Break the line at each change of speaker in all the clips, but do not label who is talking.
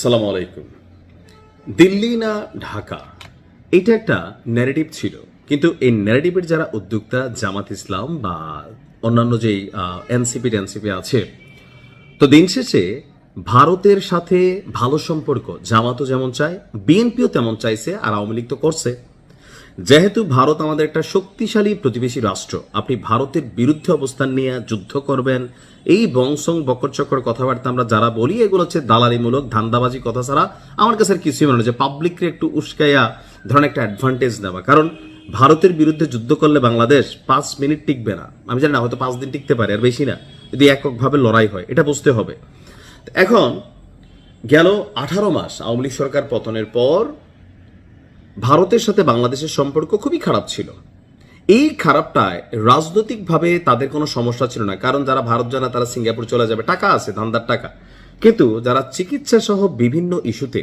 সালামু আলাইকুম। দিল্লি না ঢাকা, এটা একটা ন্যারেটিভ ছিল, কিন্তু এই ন্যারেটিভের যারা উদ্যোক্তা জামাত ইসলাম বা অন্যান্য যেই এনসিপি আছে, তো দিন শেষে ভারতের সাথে ভালো সম্পর্ক জামাতও যেমন চায়, বিএনপিও তেমন চাইছে, আর আওয়ামী লীগ তো করছে। যেহেতু ভারত আমাদের একটা শক্তিশালী প্রতিবেশী রাষ্ট্র, আপনি ভারতের বিরুদ্ধে অবস্থান নিয়ে যুদ্ধ করবেন, এই বংশং বকরচক্কর কথাবার্তা আমরা যারা বলি, এগুলো হচ্ছে দালালিমূলক ধান্দাবাজি কথা ছাড়া আমার কাছে আর কিছুই মনে হয় যে পাবলিককে একটু উস্কাইয়া ধরেন একটা অ্যাডভান্টেজ নেওয়া। কারণ ভারতের বিরুদ্ধে যুদ্ধ করলে বাংলাদেশ 5 মিনিট টিকবে না, আমি জানি না, হয়তো 5 দিন টিকতে পারে, আর বেশি না, যদি এককভাবে লড়াই হয়, এটা বুঝতে হবে। এখন গেল 18 মাস আওয়ামী লীগ সরকার পতনের পর ভারতের সাথে বাংলাদেশের সম্পর্ক খুবই খারাপ ছিল। এই খারাপটায় রাজনৈতিকভাবে তাদের কোনো সমস্যা ছিল না, কারণ যারা ভারত জানা তারা সিঙ্গাপুর চলে যাবে, টাকা আছে, ধান্দার টাকা। কিন্তু যারা চিকিৎসা সহ বিভিন্ন ইস্যুতে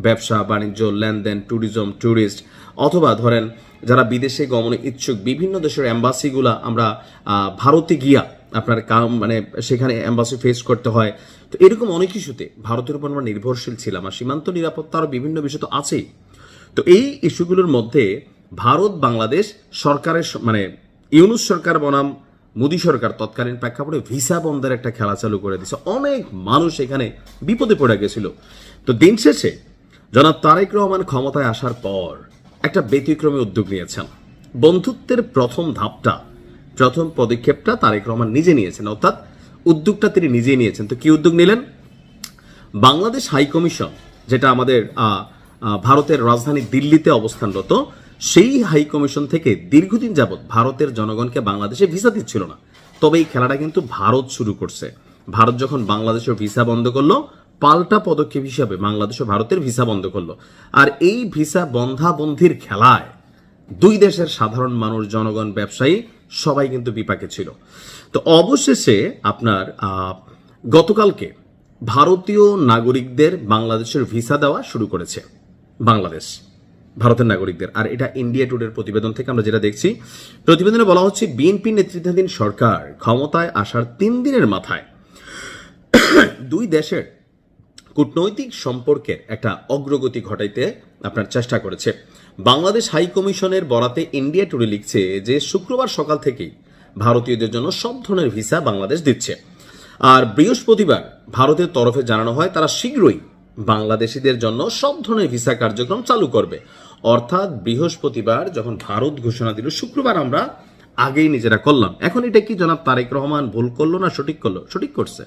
ব্যবসা বাণিজ্য লেনদেন, ট্যুরিজম, ট্যুরিস্ট, অথবা ধরেন যারা বিদেশে গমনে ইচ্ছুক, বিভিন্ন দেশের অ্যাম্বাসিগুলা আমরা ভারতে গিয়া আপনার মানে সেখানে অ্যাম্বাসি ফেস করতে হয়। তো এরকম অনেক ইস্যুতে ভারতের উপর আমরা নির্ভরশীল ছিলাম, আর সীমান্ত নিরাপত্তা আরও বিভিন্ন বিষয় তো আছেই। তো এই ইস্যুগুলোর মধ্যে ভারত বাংলাদেশ সরকারের মানে ইউনূস সরকার বনাম মোদী সরকার তৎকালীন প্রেক্ষাপটে ভিসা বন্ধের একটা খেলা চালু করে দিয়েছে। অনেক মানুষ এখানে বিপদে পড়ে গেছিল। তো দিন শেষে জনাব তারেক রহমান ক্ষমতায় আসার পর একটা ব্যতিক্রমী উদ্যোগ নিয়েছেন। বন্ধুত্বের প্রথম ধাপটা, প্রথম পদক্ষেপটা তারেক রহমান নিজে নিয়েছেন, অর্থাৎ উদ্যোগটা তিনি নিজেই নিয়েছেন। তো কি উদ্যোগ নিলেন? বাংলাদেশ হাই কমিশন, যেটা আমাদের ভারতের রাজধানী দিল্লিতে অবস্থানরত, সেই হাই কমিশন থেকে দীর্ঘদিন যাবৎ ভারতের জনগণকে বাংলাদেশে ভিসা দিচ্ছিল না। তবে এই খেলাটা কিন্তু ভারত শুরু করছে। ভারত যখন বাংলাদেশের ভিসা বন্ধ করলো, পাল্টা পদক্ষেপ হিসাবে বাংলাদেশ ও ভারতের ভিসা বন্ধ করলো। আর এই ভিসা বন্ধাবন্ধির খেলায় দুই দেশের সাধারণ মানুষ, জনগণ, ব্যবসায়ী সবাই কিন্তু বিপাকে ছিল। তো অবশেষে আপনার গতকালকে ভারতীয় নাগরিকদের বাংলাদেশের ভিসা দেওয়া শুরু করেছে বাংলাদেশ, ভারতের নাগরিকদের। আর এটা ইন্ডিয়া টুডের প্রতিবেদন থেকে আমরা যেটা দেখছি, প্রতিবেদনে বলা হচ্ছে বিএনপি নেতৃত্বাধীন সরকার ক্ষমতায় আসার 3 দিনের মাথায় দুই দেশের কূটনৈতিক সম্পর্কের একটা অগ্রগতি ঘটাইতে আপনার চেষ্টা করেছে। বাংলাদেশ হাই কমিশনের বরাতে ইন্ডিয়া টুডে লিখছে যে শুক্রবার সকাল থেকেই ভারতীয়দের জন্য সব ধরনের ভিসা বাংলাদেশ দিচ্ছে। আর বৃহস্পতিবার ভারতের তরফে জানানো হয় তারা শীঘ্রই বাংলাদেশিদের জন্য সব ধরনের ভিসা কার্যক্রম চালু করবে। অর্থাৎ বৃহস্পতিবার যখন ভারত ঘোষণা দিল, শুক্রবার আমরা আগেই নিজেরা করলাম। এখন এটা কি জনাব তারেক রহমান ভুল করলো না সঠিক করলো? সঠিক করছে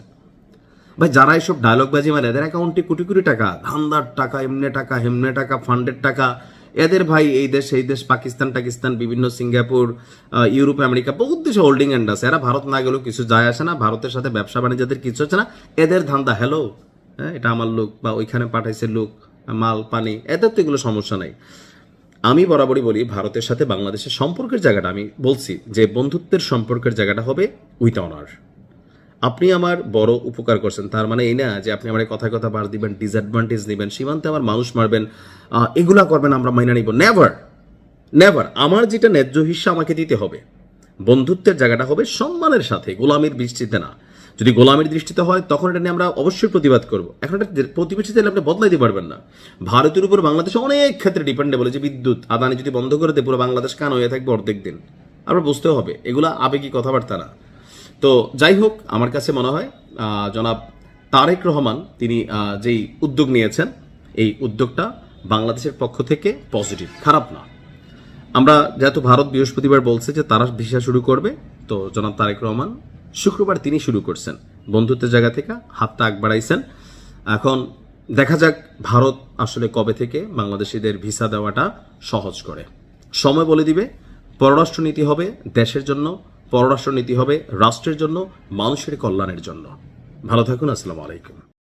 ভাই। যারা এসব ডায়লগবাজি মানে, এদের অ্যাকাউন্টে কোটি কোটি টাকা, ধান্দার টাকা, এমনে টাকা, হেমনে টাকা, ফান্ডের টাকা, এদের ভাই এই দেশ এই দেশ, পাকিস্তান টাকিস্তান, বিভিন্ন সিঙ্গাপুর, ইউরোপ, আমেরিকা, বহুত দেশে হোল্ডিং হ্যান্ড আছে। এরা ভারত না গেলেও কিছু যায় আসে না, ভারতের সাথে ব্যবসা বাণিজ্যদের কিছু হচ্ছে না, এদের ধান্দা। হ্যালো, হ্যাঁ, এটা আমার লোক বা ওইখানে পাঠাইছে লোক, মাল পানি, এদের তো এগুলো সমস্যা নাই। আমি বরাবরই বলি ভারতের সাথে বাংলাদেশের সম্পর্কের জায়গাটা, আমি বলছি যে বন্ধুত্বের সম্পর্কের জায়গাটা হবে উইথ অনার। আপনি আমার বড় উপকার করছেন, তার মানে এই না যে আপনি আমার কথায় কথা বার দিবেন, ডিসঅ্যাডভান্টেজ নেবেন, সীমান্তে আমার মানুষ মারবেন, এগুলা করবেন, আমরা মাইনা নিব। Never never. আমার যেটা ন্যায্য হিস্সা আমাকে দিতে হবে। বন্ধুত্বের জায়গাটা হবে সম্মানের সাথে, গোলামির দৃষ্টিতে না। যদি গোলামির দৃষ্টিতে হয় তখন এটা নিয়ে আমরা অবশ্যই প্রতিবাদ করব। এখন এটা প্রতিবেশী দিলে আপনি বদলাইতে পারবেন না। ভারতের উপর বাংলাদেশ অনেক ক্ষেত্রে ডিপেন্ডেবল। যে বিদ্যুৎ আদানি যদি বন্ধ করে দেয়, পুরো বাংলাদেশ কান হয়ে থাকবে অর্ধেক দিন। আমরা বুঝতেও হবে এগুলা আবেগী কথাবার্তা না। তো যাই হোক, আমার কাছে মনে হয় জনাব তারেক রহমান তিনি যেই উদ্যোগ নিয়েছেন, এই উদ্যোগটা বাংলাদেশের পক্ষ থেকে পজিটিভ, খারাপ না। আমরা যেহেতু ভারত বৃহস্পতিবার বলছে যে তারা ভিসা শুরু করবে, তো জনাব তারেক রহমান শুক্রবার তিনি শুরু করছেন, বন্ধুত্বের জায়গা থেকে হাতটা আগ বাড়াইছেন। এখন দেখা যাক ভারত আসলে কবে থেকে বাংলাদেশিদের ভিসা দেওয়াটা সহজ করে। সময় বলে দিবে। পররাষ্ট্রনীতি হবে দেশের জন্য, পররাষ্ট্রনীতি হবে রাষ্ট্রের জন্য, মানুষের কল্যাণের জন্য। ভালো থাকুন। আসসালামু আলাইকুম।